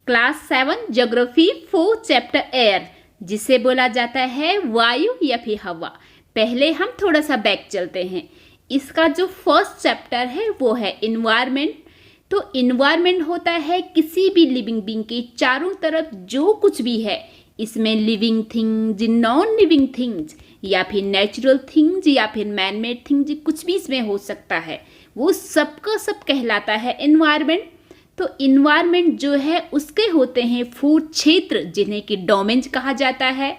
Class 7 geography 4 chapter air, जिसे बोला जाता है वायु या फिर हवा। पहले हम थोड़ा सा बैक चलते हैं। इसका जो फर्स्ट चैप्टर है वो है इन्वायरमेंट। तो इन्वायरमेंट होता है किसी भी लिविंग बीइंग के चारों तरफ जो कुछ भी है, इसमें living things, non living things या फिर नेचुरल थिंग्स या फिर मैन मेड थिंग्स, कुछ भी इसमें हो सकता है, वो सबका सब कहलाता है इन्वायरमेंट। तो इन्वायरमेंट जो है उसके होते हैं 4 क्षेत्र, जिन्हें कि डोमेन्स कहा जाता है।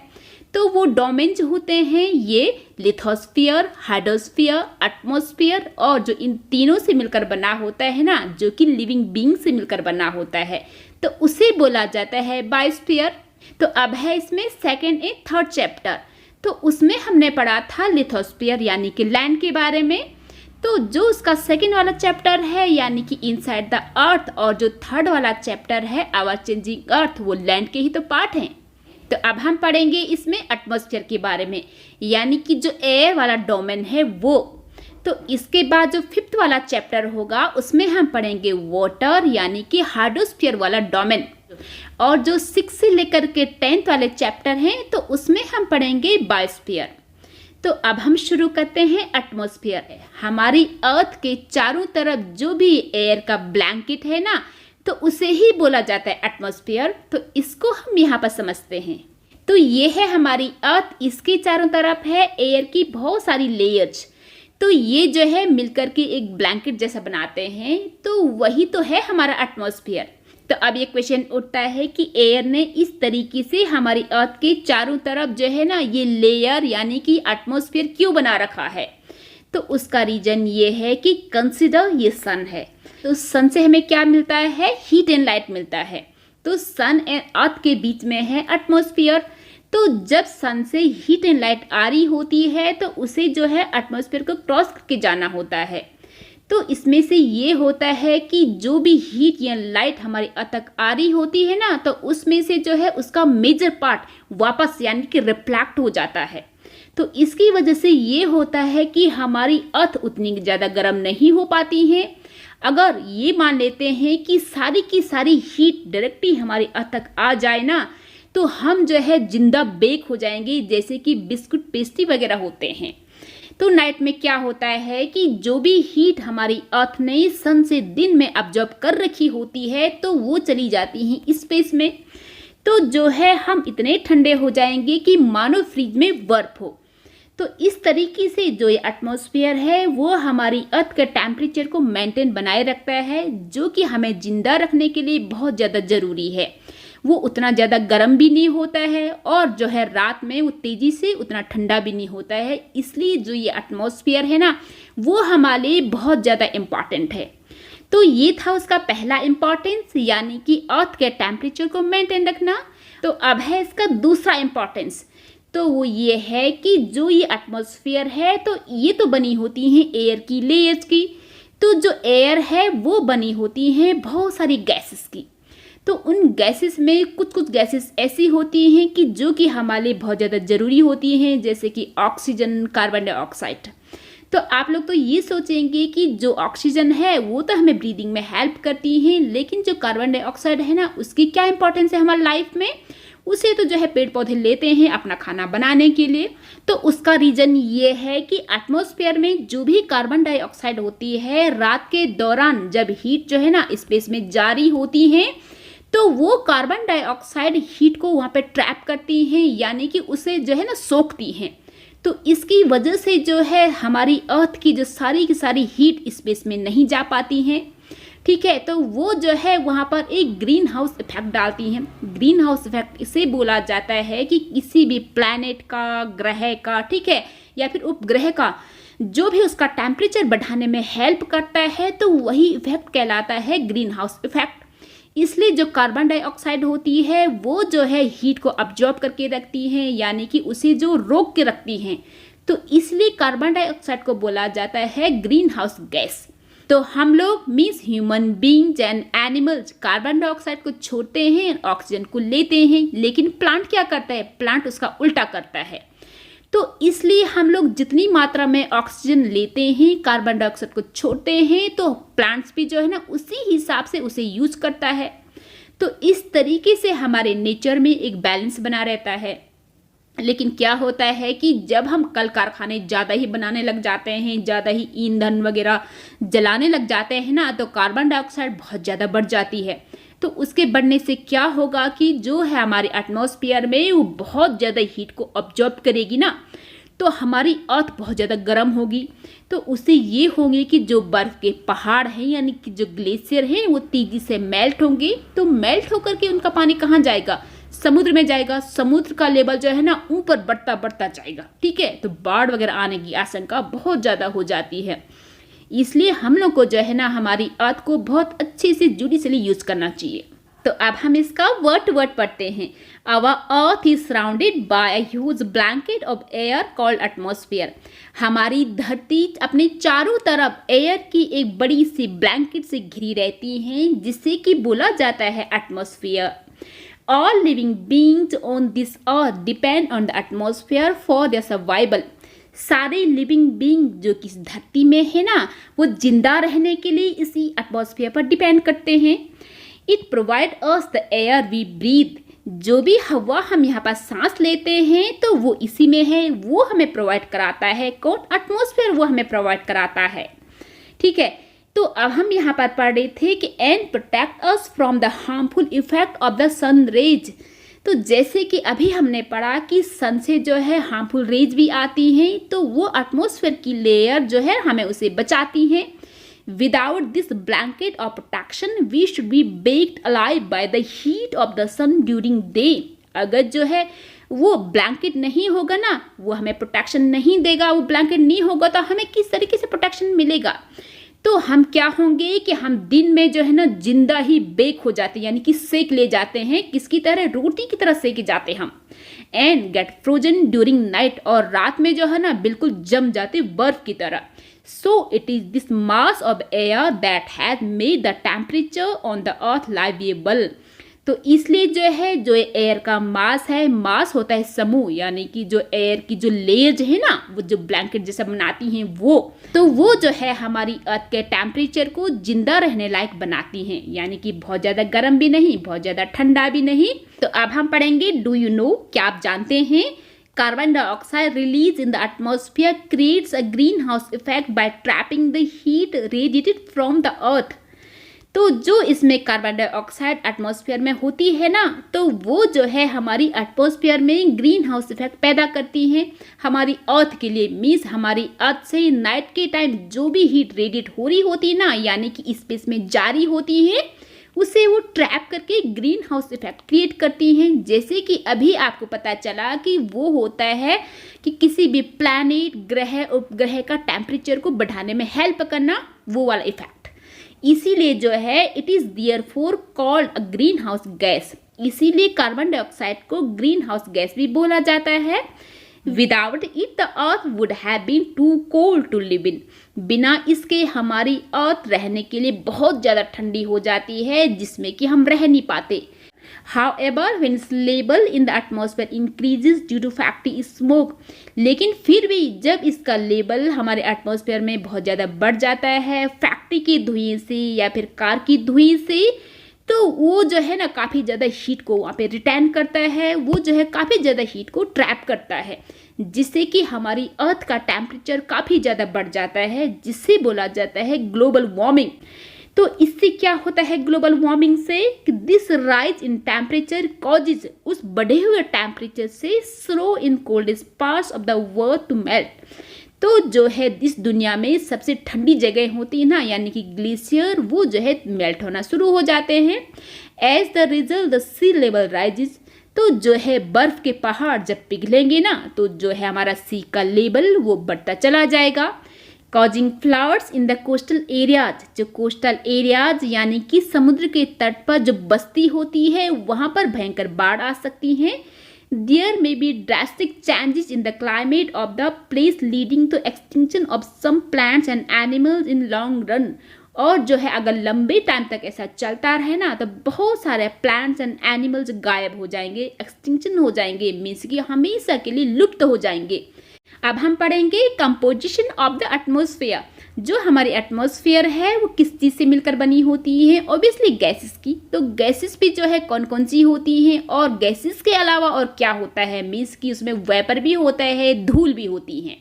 तो वो डोमेन्स होते हैं ये लिथोस्फीयर, हाइड्रोस्फीयर, एटमॉस्फेयर, और जो इन तीनों से मिलकर बना होता है ना, जो कि लिविंग बीइंग से मिलकर बना होता है, तो उसे बोला जाता है बायोस्फीयर। तो अब है इसमें सेकेंड एंड थर्ड चैप्टर। तो उसमें हमने पढ़ा था लिथोस्फीयर यानी कि लैंड के बारे में। तो जो उसका सेकेंड वाला चैप्टर है यानी कि इनसाइड द अर्थ, और जो थर्ड वाला चैप्टर है आवर चेंजिंग अर्थ, वो लैंड के ही तो पार्ट हैं। तो अब हम पढ़ेंगे इसमें एटमॉस्फेयर के बारे में, यानी कि जो एयर वाला डोमेन है वो। तो इसके बाद जो फिफ्थ वाला चैप्टर होगा उसमें हम पढ़ेंगे वाटर यानी कि हाइड्रोस्फीयर वाला डोमेन। और जो 6 से लेकर के 10th वाले चैप्टर हैं तो उसमें हम पढ़ेंगे बायोस्फीयर। तो अब हम शुरू करते हैं एटमॉस्फेयर। हमारी अर्थ के चारों तरफ जो भी एयर का ब्लैंकेट है ना, तो उसे ही बोला जाता है एटमॉस्फेयर। तो इसको हम यहाँ पर समझते हैं। तो ये है हमारी अर्थ, इसके चारों तरफ है एयर की बहुत सारी लेयर्स। तो ये जो है मिलकर के एक ब्लैंकेट जैसा बनाते हैं, तो वही तो है हमारा एटमॉस्फेयर। तो अब ये क्वेश्चन उठता है कि एयर ने इस तरीके से हमारी अर्थ के चारों तरफ जो है ना ये लेयर यानी कि एटमॉस्फेयर क्यों बना रखा है। तो उसका रीजन ये है कि कंसिडर ये सन है। तो सन से हमें क्या मिलता है, हीट एंड लाइट मिलता है। तो सन एंड अर्थ के बीच में है एटमॉस्फेयर। तो जब सन से हीट एंड लाइट आ रही होती है तो उसे जो है एटमॉस्फेयर को क्रॉस करके जाना होता है। तो इसमें से ये होता है कि जो भी हीट या लाइट हमारी अर्थ तक आ रही होती है ना, तो उसमें से जो है उसका मेजर पार्ट वापस यानी कि रिफ्लेक्ट हो जाता है। तो इसकी वजह से ये होता है कि हमारी अर्थ उतनी ज़्यादा गर्म नहीं हो पाती है। अगर ये मान लेते हैं कि सारी की सारी हीट डायरेक्टली हमारी अर्थ तक आ जाए ना, तो हम जो है जिंदा बेक हो जाएंगे, जैसे कि बिस्कुट पेस्ट्री वगैरह होते हैं। तो नाइट में क्या होता है कि जो भी हीट हमारी अर्थ ने सन से दिन में ऑब्जर्व कर रखी होती है तो वो चली जाती है स्पेस में। तो जो है हम इतने ठंडे हो जाएंगे कि मानो फ्रिज में बर्फ हो। तो इस तरीके से जो ये एटमॉस्फेयर है वो हमारी अर्थ के टेम्परेचर को मेंटेन बनाए रखता है, जो कि हमें जिंदा रखने के लिए बहुत ज़्यादा ज़रूरी है। वो उतना ज़्यादा गर्म भी नहीं होता है और जो है रात में वो तेज़ी से उतना ठंडा भी नहीं होता है। इसलिए जो ये एटमॉस्फेयर है ना, वो हमारे लिए बहुत ज़्यादा इम्पॉर्टेंट है। तो ये था उसका पहला इम्पॉर्टेंस, यानी कि अर्थ के टेम्परेचर को मेंटेन रखना। तो अब है इसका दूसरा इम्पॉर्टेंस। तो वो ये है कि जो ये एटमॉस्फेयर है तो ये तो बनी होती हैं एयर की लेयर्स की। तो जो एयर है वो बनी होती हैं बहुत सारी गैसेस की। तो उन गैसेस में कुछ कुछ गैसेस ऐसी होती हैं कि जो कि हमारे लिए बहुत ज़्यादा ज़रूरी होती हैं, जैसे कि ऑक्सीजन, कार्बन डाइऑक्साइड। तो आप लोग तो ये सोचेंगे कि जो ऑक्सीजन है वो तो हमें ब्रीदिंग में हेल्प करती हैं, लेकिन जो कार्बन डाइऑक्साइड है ना, उसकी क्या इंपॉर्टेंस है हमारी लाइफ में। उसे तो जो है पेड़ पौधे लेते हैं अपना खाना बनाने के लिए। तो उसका रीज़न ये है कि एटमॉस्फेयर में जो भी कार्बन डाइऑक्साइड होती है, रात के दौरान जब हीट जो है ना स्पेस में जारी होती है, तो वो कार्बन डाइऑक्साइड हीट को वहाँ पे ट्रैप करती हैं, यानी कि उसे जो है ना सोखती हैं। तो इसकी वजह से जो है हमारी अर्थ की जो सारी की सारी हीट स्पेस में नहीं जा पाती हैं। ठीक है, तो वो जो है वहाँ पर एक ग्रीन हाउस इफेक्ट डालती हैं। ग्रीन हाउस इफेक्ट इसे बोला जाता है कि किसी भी प्लैनेट का, ग्रह का, ठीक है, या फिर उपग्रह का जो भी उसका टेम्परेचर बढ़ाने में हेल्प करता है, तो वही इफेक्ट कहलाता है ग्रीन हाउस इफेक्ट। इसलिए जो कार्बन डाइऑक्साइड होती है वो जो है हीट को अब्जॉर्ब करके रखती हैं, यानी कि उसे जो रोक के रखती हैं। तो इसलिए कार्बन डाइऑक्साइड को बोला जाता है ग्रीन हाउस गैस। तो हम लोग means human beings and animals carbon dioxide को छोड़ते हैं, ऑक्सीजन को लेते हैं, लेकिन प्लांट क्या करता है, प्लांट उसका उल्टा करता है। तो इसलिए हम लोग जितनी मात्रा में ऑक्सीजन लेते हैं, कार्बन डाइऑक्साइड को छोड़ते हैं, तो प्लांट्स भी जो है ना उसी हिसाब से उसे यूज करता है। तो इस तरीके से हमारे नेचर में एक बैलेंस बना रहता है। लेकिन क्या होता है कि जब हम कल कारखाने ज़्यादा ही बनाने लग जाते हैं, ज़्यादा ही ईंधन वगैरह जलाने लग जाते हैं ना, तो कार्बन डाइऑक्साइड बहुत ज़्यादा बढ़ जाती है। तो उसके बढ़ने से क्या होगा कि जो है हमारे एटमॉस्फेयर में वो बहुत ज़्यादा हीट को ऑब्जॉर्ब करेगी ना, तो हमारी अर्थ बहुत ज़्यादा गर्म होगी। तो उससे ये होंगे कि जो बर्फ़ के पहाड़ हैं यानी कि जो ग्लेशियर हैं वो तेज़ी से मेल्ट होंगे। तो मेल्ट होकर के उनका पानी कहाँ जाएगा? समुद्र में जाएगा। समुद्र का लेवल जो है ना ऊपर बढ़ता बढ़ता जाएगा, ठीक है। तो बाढ़ वगैरह आने की आशंका बहुत ज़्यादा हो जाती है। इसलिए हम लोग को जो है ना हमारी अर्थ को बहुत अच्छे से जुडिशली यूज करना चाहिए। तो अब हम इसका वर्ड टू वर्ड पढ़ते हैं। Our earth is surrounded by a huge blanket of air called atmosphere. हमारी धरती अपने चारों तरफ एयर की एक बड़ी सी ब्लैंकेट से घिरी रहती है, जिसे कि बोला जाता है atmosphere. All living beings on this earth depend on the atmosphere for their survival. सारे लिविंग बींग जो कि इस धरती में है ना, वो जिंदा रहने के लिए इसी एटमॉस्फेयर पर डिपेंड करते हैं। It provide us the air we breathe. जो भी हवा हम यहाँ पर सांस लेते हैं तो वो इसी में है, वो हमें प्रोवाइड कराता है। कौन? एटमॉस्फेयर वो हमें प्रोवाइड कराता है, ठीक है। तो अब हम यहाँ पर पढ़ रहे थे कि and protect us from the harmful effect of the sun rays. तो जैसे कि अभी हमने पढ़ा कि सन से जो है हार्मफुल रेज भी आती हैं, तो वो एटमॉस्फेयर की लेयर जो है हमें उसे बचाती हैं। Without this blanket of protection we should be baked alive by the heat of the sun during day. अगर जो है वो ब्लैंकेट नहीं होगा ना, वो हमें प्रोटेक्शन नहीं देगा, वो ब्लैंकेट नहीं होगा तो हमें किस तरीके से प्रोटेक्शन मिलेगा? तो हम क्या होंगे कि हम दिन में जो है ना जिंदा ही बेक हो जाते हैं, यानी कि सेक ले जाते हैं। किसकी तरह? रोटी की तरह सेके जाते हम। And get frozen during night, और रात में जो है ना बिल्कुल जम जाते बर्फ की तरह। So it is this mass of air that has made the temperature on the earth livable. तो इसलिए जो है जो एयर का मास है, मास होता है समूह, यानी कि जो एयर की जो लेयर्स है ना, वो जो ब्लैंकेट जैसा बनाती हैं वो जो है हमारी अर्थ के टेम्परेचर को जिंदा रहने लायक बनाती हैं, यानी कि बहुत ज़्यादा गर्म भी नहीं, बहुत ज़्यादा ठंडा भी नहीं। तो अब हम पढ़ेंगे डू यू नो, क्या आप जानते हैं? Carbon dioxide release in the atmosphere creates a green house effect bye trapping the heat radiated from the earth. तो जो इसमें कार्बन डाइऑक्साइड एटमॉस्फेयर में होती है ना, तो वो जो है हमारी एटमॉस्फेयर में ग्रीन हाउस इफेक्ट पैदा करती हैं हमारी अर्थ के लिए। मीन्स हमारी अर्थ से नाइट के टाइम जो भी हीट रेडिएट हो रही होती है ना, यानी कि स्पेस में जारी होती है, उसे वो ट्रैप करके ग्रीन हाउस इफेक्ट क्रिएट करती हैं। जैसे कि अभी आपको पता चला कि वो होता है कि किसी भी प्लैनेट, ग्रह, उपग्रह का टेम्परेचर को बढ़ाने में हेल्प करना, वो वाला इफेक्ट। इसीलिए जो है it is therefore called a greenhouse gas. इसीलिए कार्बन डाइऑक्साइड को ग्रीन हाउस गैस भी बोला जाता है। Without it the earth would have been too cold to live in. बिना इसके हमारी अर्थ रहने के लिए बहुत ज़्यादा ठंडी हो जाती है, जिसमें कि हम रह नहीं पाते। However, when its level in the atmosphere increases due to factory smoke, लेकिन फिर भी जब इसका लेवल हमारे एटमॉस्फेयर में बहुत ज़्यादा बढ़ जाता है फैक्ट्री की धुएं से या फिर कार की धुएं से, तो वो जो है ना काफ़ी ज़्यादा हीट को वहाँ पे रिटेन करता है, वो जो है काफ़ी ज़्यादा हीट को ट्रैप करता है, जिससे कि हमारी अर्थ का टेम्परेचर काफ़ी ज़्यादा बढ़ जाता है, जिससे बोला जाता है ग्लोबल वार्मिंग। तो इससे क्या होता है ग्लोबल वार्मिंग से? This rise in temperature causes, उस बढ़े हुए टेम्परेचर से snow in coldest parts of the world to melt. तो जो है इस दुनिया में सबसे ठंडी जगह होती है ना, यानी कि ग्लेशियर, वो जो है मेल्ट होना शुरू हो जाते हैं। As the result the sea level rises, तो जो है बर्फ के पहाड़ जब पिघलेंगे ना, तो जो है हमारा सी का लेवल वो बढ़ता चला जाएगा। Causing floods in the coastal areas, जो कोस्टल एरियाज यानी कि समुद्र के तट पर जो बस्ती होती है वहाँ पर भयंकर बाढ़ आ सकती हैं। There may be drastic changes in the climate of the place leading to extinction of some plants and animals in long run. और जो है अगर लंबे टाइम तक ऐसा चलता रहे ना, तो बहुत सारे प्लांट्स एंड एनिमल्स गायब हो जाएंगे, एक्सटिंक्शन हो जाएंगे, मीन्स कि हमेशा के लिए लुप्त हो जाएंगे। अब हम पढ़ेंगे कंपोजिशन ऑफ द एटमॉस्फेयर। जो हमारी एटमॉस्फेयर है वो किस चीज़ से मिलकर बनी होती है, ऑब्वियसली गैसेस की। तो गैसेस भी जो है कौन कौन सी होती हैं, और गैसेस के अलावा और क्या होता है, मीन्स कि उसमें वेपर भी होता है, धूल भी होती है।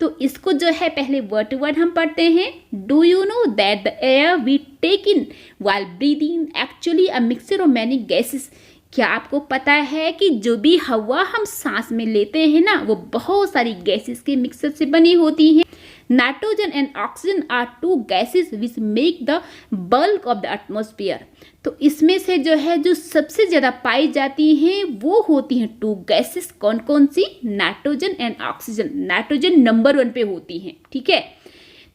तो इसको जो है पहले वर्ड टू वर्ड हम पढ़ते हैं। Do you know that the air we take in while breathing actually a mixture of many gases. क्या आपको पता है कि जो भी हवा हम सांस में लेते हैं ना, वो बहुत सारी गैसेस के मिक्सचर से बनी होती हैं। Nitrogen and oxygen are two gases which make the bulk of the atmosphere. तो इसमें से जो है जो सबसे ज़्यादा पाई जाती हैं वो होती हैं टू गैसेस। कौन कौन सी? Nitrogen and oxygen. Nitrogen number 1 पे होती हैं, ठीक है।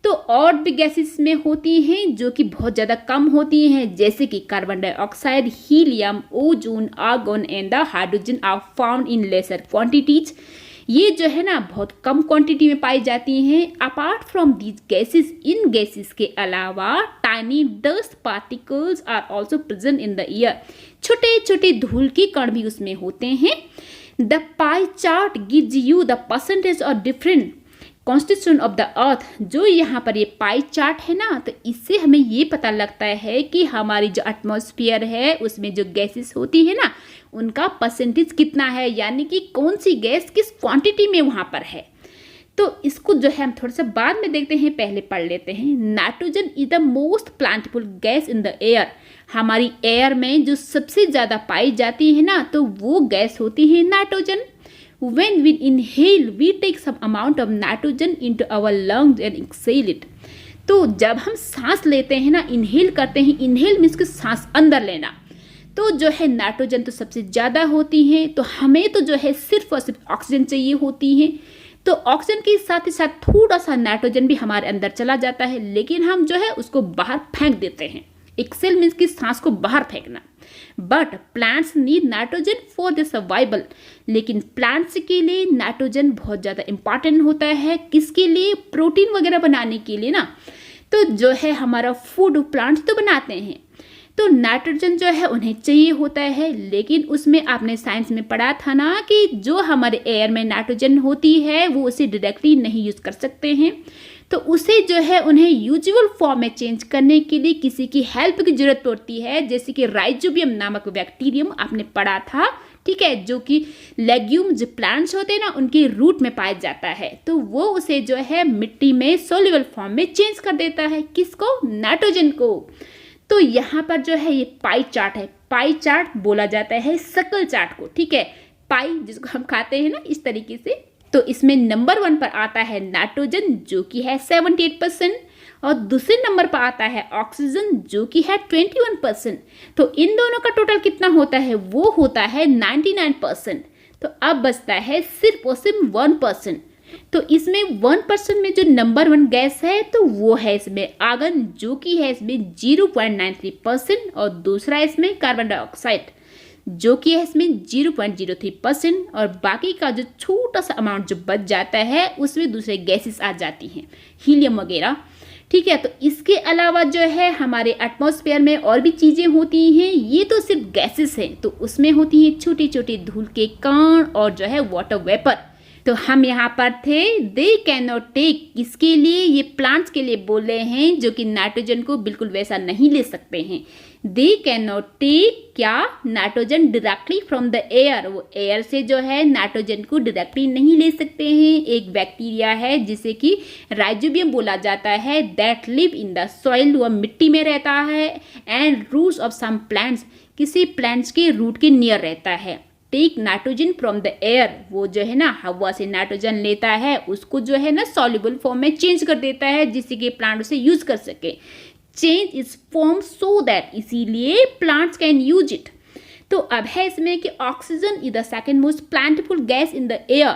तो और भी गैसेस में होती हैं जो कि बहुत ज़्यादा कम होती हैं, जैसे कि carbon dioxide, helium, ozone, argon and the hydrogen are found in lesser quantities. ये जो है ना बहुत कम क्वांटिटी में पाई जाती हैं। अपार्ट फ्रॉम दीज गैसेस, इन गैसेस के अलावा tiny dust particles are also present in the air. छोटे छोटे धूल के कण भी उसमें होते हैं। The pie chart gives you the percentage और different constitution of the earth. जो यहाँ पर ये पाई चार्ट है ना, तो इससे हमें ये पता लगता है कि हमारी जो एटमॉस्फेयर है उसमें जो गैसेस होती है ना, उनका परसेंटेज कितना है, यानी कि कौन सी गैस किस क्वांटिटी में वहाँ पर है। तो इसको जो है हम थोड़ा सा बाद में देखते हैं, पहले पढ़ लेते हैं। Nitrogen is the most plantable gas in the air. हमारी एयर में जो सबसे ज़्यादा पाई जाती है ना, तो वो गैस होती है nitrogen. When we inhale, we take some amount of nitrogen into our lungs and exhale it. तो जब हम सांस लेते हैं ना, इनहेल करते हैं, इनहेल मीन्स कि सांस अंदर लेना, तो जो है नाइट्रोजन तो सबसे ज़्यादा होती है। तो हमें तो जो है सिर्फ और सिर्फ ऑक्सीजन चाहिए होती है। तो ऑक्सीजन के साथ ही साथ थोड़ा सा नाइट्रोजन भी हमारे अंदर चला जाता है, लेकिन हम जो है उसको बाहर फेंक देते हैं। एक्सेल मीन्स कि सांस को बाहर फेंकना। But plants need nitrogen for the survival. लेकिन प्लांट्स के लिए नाइट्रोजन बहुत ज़्यादा इंपॉर्टेंट होता है। किसके लिए? प्रोटीन वगैरह बनाने के लिए ना। तो जो है हमारा फूड प्लांट्स तो बनाते हैं, तो नाइट्रोजन जो है उन्हें चाहिए होता है। लेकिन उसमें आपने साइंस में पढ़ा था ना कि जो हमारे एयर में नाइट्रोजन होती है वो उसे डायरेक्टली नहीं यूज़ कर सकते हैं। तो उसे जो है उन्हें यूजुअल फॉर्म में चेंज करने के लिए किसी की हेल्प की जरूरत पड़ती है, जैसे कि राइजोबियम नामक बैक्टीरियम आपने पढ़ा था, ठीक है, जो कि लेग्यूम जो प्लांट्स होते हैं ना उनके रूट में पाया जाता है। तो वो उसे जो है मिट्टी में सोल्यूबल फॉर्म में चेंज कर देता है। किसको? नाइट्रोजन को। तो यहाँ पर जो है ये पाई चार्ट है। पाई चार्ट बोला जाता है शक्ल चार्ट को, ठीक है, पाई जिसको हम खाते हैं ना, इस तरीके से। तो इसमें नंबर 1 पर आता है नाइट्रोजन जो कि है 78%, और दूसरे नंबर पर आता है ऑक्सीजन जो कि है 21%। तो इन दोनों का टोटल कितना होता है? वो होता है 99%। तो अब बचता है सिर्फ और सिर्फ 1%। तो इसमें 1% में जो नंबर 1 गैस है तो वो है इसमें आर्गन जो कि है इसमें 0.93%, और दूसरा इसमें कार्बन डाइऑक्साइड जो कि है इसमें 0.03%, और बाकी का जो छोटा सा अमाउंट जो बच जाता है उसमें दूसरे गैसेस आ जाती हैं, हीलियम वगैरह, ठीक है। तो इसके अलावा जो है हमारे एटमॉस्फेयर में और भी चीज़ें होती हैं। ये तो सिर्फ गैसेस हैं, तो उसमें होती हैं छोटी छोटी धूल के कण और जो है वाटर वेपर। तो हम यहाँ पर थे दे कैन नॉट टेक, किसके लिए? ये प्लांट्स के लिए बोल रहे हैं जो कि नाइट्रोजन को बिल्कुल वैसा नहीं ले सकते हैं। दे कैन नॉट टेक क्या? Nitrogen directly from the air. वो एयर से जो है नाइट्रोजन को डायरेक्टली नहीं ले सकते हैं। एक बैक्टीरिया है जिसे कि राइजोबियम बोला जाता है, that live in the soil, वह मिट्टी में रहता है, and roots of some plants, किसी प्लांट्स के रूट के नियर रहता है। Take nitrogen from the air, वो जो है ना हवा से नाइट्रोजन लेता है, उसको जो है ना सॉल्युबल फॉर्म में चेंज कर देता है जिससे कि प्लांट उसे यूज कर सके। Change is form so that, इसीलिए प्लांट्स कैन यूज इट। तो अब है इसमें कि oxygen is the second most plantable gas in the air.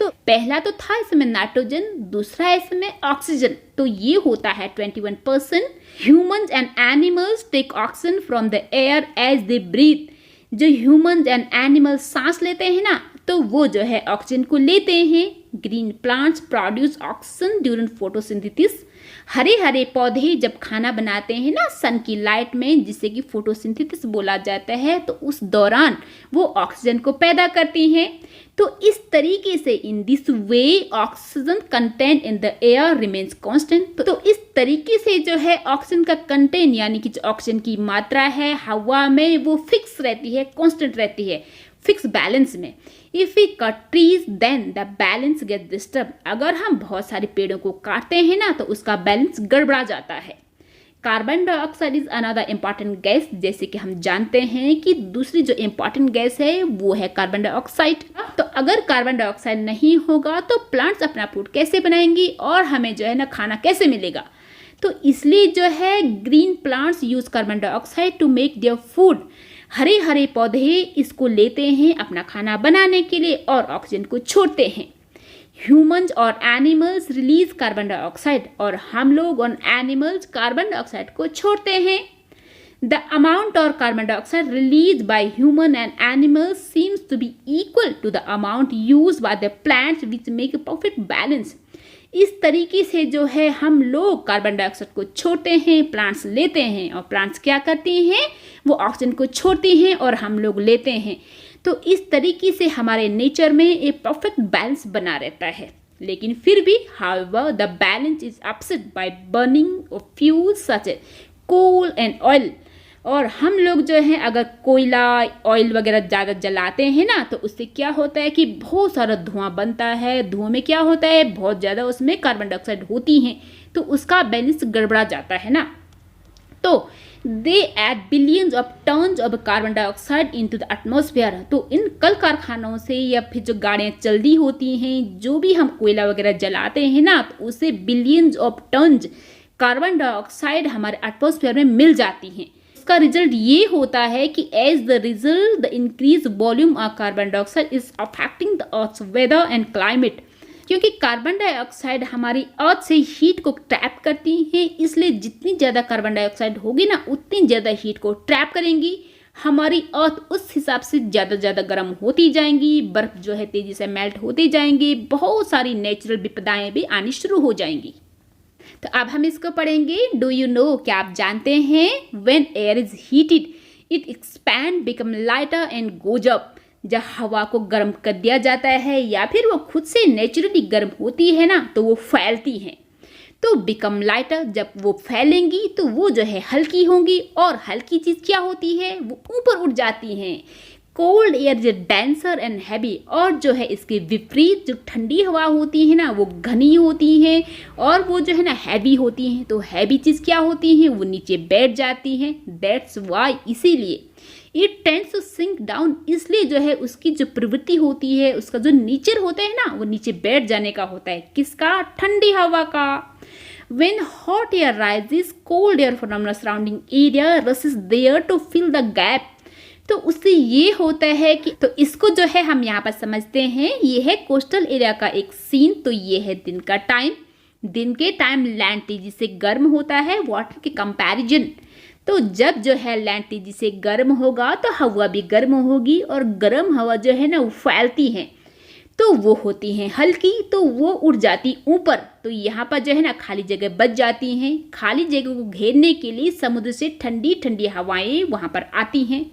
तो पहला तो था इसमें नाइट्रोजन, दूसरा है इसमें ऑक्सीजन, तो ये होता है 21%। Humans and animals take oxygen from the air as they breathe. जो ह्यूमंस एंड एनिमल्स सांस लेते हैं ना, तो वो जो है ऑक्सीजन को लेते हैं। Green plants produce oxygen during photosynthesis. हरे हरे पौधे जब खाना बनाते हैं ना सन की लाइट में, जिसे कि फोटोसिंथेसिस बोला जाता है, तो उस दौरान वो ऑक्सीजन को पैदा करती हैं। तो इस तरीके से in this way oxygen content in the air remains constant. तो इस तरीके से जो है ऑक्सीजन का कंटेंट यानी कि जो ऑक्सीजन की मात्रा है हवा में वो फिक्स रहती है, कांस्टेंट रहती है, फिक्स बैलेंस में। If we cut trees then the balance get disturb. अगर हम बहुत सारे पेड़ों को काटते हैं ना तो उसका बैलेंस गड़बड़ा जाता है। Carbon dioxide is another important gas. जैसे कि हम जानते हैं कि दूसरी जो इम्पॉर्टेंट गैस है वो है कार्बन डाइऑक्साइड। तो अगर कार्बन डाइऑक्साइड नहीं होगा तो प्लांट्स अपना फूड कैसे बनाएंगी और हमें जो है ना खाना कैसे मिलेगा। तो इसलिए जो है green plants use carbon dioxide to make their food. हरे हरे पौधे इसको लेते हैं अपना खाना बनाने के लिए और ऑक्सीजन को छोड़ते हैं। ह्यूमंस और एनिमल्स रिलीज कार्बन डाइऑक्साइड और हम लोग और एनिमल्स कार्बन डाइऑक्साइड को छोड़ते हैं। द अमाउंट और carbon dioxide release by human and animals seems to be equal to the amount used by the plants which make a perfect balance. इस तरीके से जो है हम लोग कार्बन डाइऑक्साइड को छोड़ते हैं, प्लांट्स लेते हैं, और प्लांट्स क्या करती हैं, वो ऑक्सीजन को छोड़ती हैं और हम लोग लेते हैं। तो इस तरीके से हमारे नेचर में एक परफेक्ट बैलेंस बना रहता है। लेकिन फिर भी however the balance is upset by burning of fuels such as coal and oil. और हम लोग जो है अगर कोयला ऑयल वगैरह ज़्यादा जलाते हैं ना तो उससे क्या होता है कि बहुत सारा धुआं बनता है। धुआं में क्या होता है, बहुत ज़्यादा उसमें कार्बन डाइऑक्साइड होती हैं, तो उसका बैलेंस गड़बड़ा जाता है ना। तो they add billions of tons of carbon dioxide into the atmosphere. तो इन कल कारखानों से या फिर जो गाड़ियाँ चल रही होती हैं, जो भी हम कोयला वगैरह जलाते हैं ना, तो उससे billions of tons carbon dioxide हमारे एटमॉस्फेयर में मिल जाती हैं। इसका रिजल्ट ये होता है कि as the result the increase volume of carbon dioxide is affecting the earth's weather and climate. क्योंकि कार्बन डाइऑक्साइड हमारी अर्थ से हीट को ट्रैप करती है, इसलिए जितनी ज़्यादा कार्बन डाइऑक्साइड होगी ना उतनी ज़्यादा हीट को ट्रैप करेंगी। हमारी अर्थ उस हिसाब से ज़्यादा गर्म होती जाएंगी, बर्फ़ जो है तेज़ी से मेल्ट होती जाएंगी, बहुत सारी नेचुरल विपदाएं भी आनी शुरू हो जाएंगी। तो अब हम इसको पढ़ेंगे। डू यू नो, क्या आप जानते हैं, when air is heated it expand become lighter and goes up. जब हवा को गर्म कर दिया जाता है या फिर वो खुद से नेचुरली गर्म होती है ना तो वो फैलती हैं। तो बिकम लाइटर, जब वो फैलेंगी तो वो जो है हल्की होंगी, और हल्की चीज़ क्या होती है, वो ऊपर उठ जाती हैं। कोल्ड एयर जो डेंसर एंड हैवी, और जो है इसके विपरीत जो ठंडी हवा होती है ना वो घनी होती हैं और वो जो है ना हैवी होती हैं। तो हैवी चीज़ क्या होती हैं, वो नीचे बैठ जाती हैं। दैट्स वाई, इसीलिए it tends to sink down, इसलिए जो है उसकी जो प्रवृत्ति होती है, उसका जो नेचर होता है ना वो नीचे बैठ जाने का होता है। किसका, ठंडी हवा का। When hot air rises, cold air from the surrounding area rushes there to fill the gap। तो उससे ये होता है कि, तो इसको जो है हम यहाँ पर समझते हैं, ये है कोस्टल एरिया का एक सीन। तो ये है दिन का टाइम। दिन के टाइम लैंड तेजी से गर्म होता है वाटर के कंपैरिजन। तो जब जो है लैंड तेजी से गर्म होगा तो हवा भी गर्म होगी, और गर्म हवा जो है ना वो फैलती है, तो वो होती हैं हल्की, तो वो उड़ जाती ऊपर। तो यहाँ पर जो है ना खाली जगह बच जाती हैं। खाली जगह को घेरने के लिए समुद्र से ठंडी ठंडी हवाएं वहाँ पर आती हैं।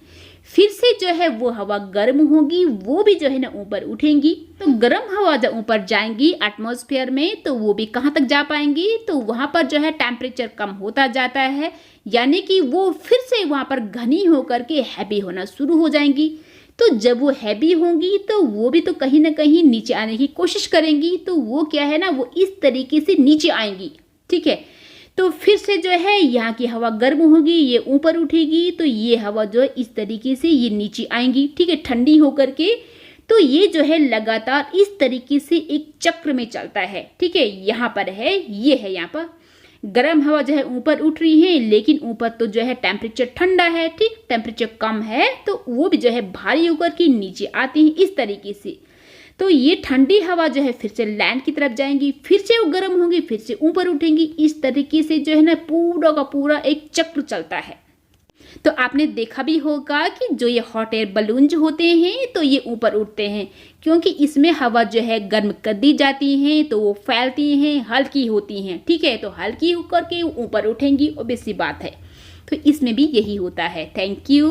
फिर से जो है वो हवा गर्म होगी, वो भी जो है ना ऊपर उठेंगी। तो गर्म हवा जब ऊपर जाएंगी एटमॉस्फेयर में तो वो भी कहाँ तक जा पाएंगी, तो वहाँ पर जो है टेम्परेचर कम होता जाता है, यानी कि वो फिर से वहाँ पर घनी होकर के हैवी होना शुरू हो जाएंगी। तो जब वो हैवी होंगी तो वो भी तो कहीं ना कहीं नीचे आने की कोशिश करेंगी। तो वो क्या है ना, वो इस तरीके से नीचे आएंगी, ठीक है। तो फिर से जो है यहाँ की हवा गर्म होगी, ये ऊपर उठेगी, तो ये हवा जो है इस तरीके से ये नीचे आएंगी, ठीक है, ठंडी होकर के। तो ये जो है लगातार इस तरीके से एक चक्र में चलता है, ठीक है। यहाँ पर है, ये है, यहाँ पर गर्म हवा जो है ऊपर उठ रही है, लेकिन ऊपर तो जो है टेम्परेचर ठंडा है, ठीक, टेम्परेचर कम है, तो वो भी जो है भारी होकर के नीचे आती है इस तरीके से। तो ये ठंडी हवा जो है फिर से लैंड की तरफ जाएंगी, फिर से वो गर्म होंगी, फिर से ऊपर उठेंगी। इस तरीके से जो है ना पूरा का पूरा एक चक्र चलता है। तो आपने देखा भी होगा कि जो ये हॉट एयर बलून जो होते हैं तो ये ऊपर उठते हैं, क्योंकि इसमें हवा जो है गर्म कर दी जाती है तो वो फैलती हैं, हल्की होती हैं। ठीक है, तो हल्की होकर के ऊपर उठेंगी, ऑब्वियस सी बात है। तो इसमें भी यही होता है। Thank you.